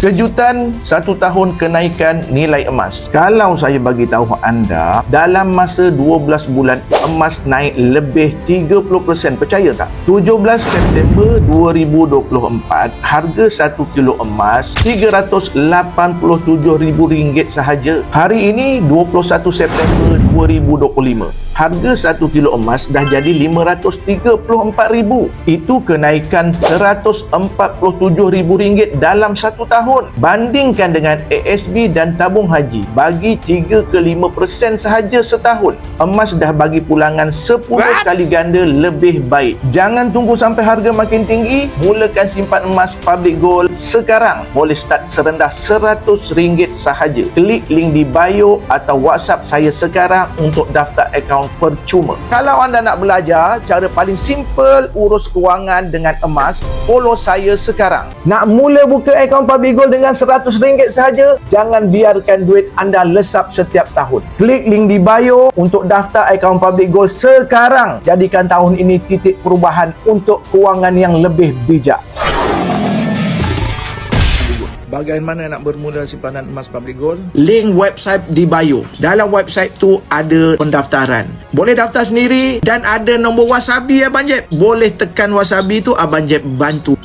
Kejutan 1 tahun kenaikan nilai emas. Kalau saya bagi tahu anda, dalam masa 12 bulan emas naik lebih 30%, percaya tak? 17 September 2024, harga 1 kilo emas RM387,000 sahaja. Hari ini 21 September 2025, harga 1 kilo emas dah jadi RM534,000. Itu kenaikan RM147,000 dalam 1 tahun. Bandingkan dengan ASB dan tabung haji, bagi 3 ke 5% sahaja setahun. Emas dah bagi pulangan 10 kali ganda lebih baik. Jangan tunggu sampai harga makin tinggi. Mulakan simpan emas Public Gold sekarang. Boleh start serendah RM100 sahaja. Klik link di bio atau WhatsApp saya sekarang untuk daftar akaun percuma. Kalau anda nak belajar cara paling simple urus kewangan dengan emas, follow saya sekarang. Nak mula buka akaun Public Gold dengan RM100 sahaja? Jangan biarkan duit anda lesap setiap tahun. Klik link di bio untuk daftar akaun Public Gold sekarang. Jadikan tahun ini titik perubahan untuk kewangan yang lebih bijak. Bagaimana nak bermula simpanan emas Public Gold? Link website di bio. Dalam website tu ada pendaftaran. Boleh daftar sendiri dan ada nombor wasabi Abang Jeb. Boleh tekan wasabi tu, Abang Jeb bantu.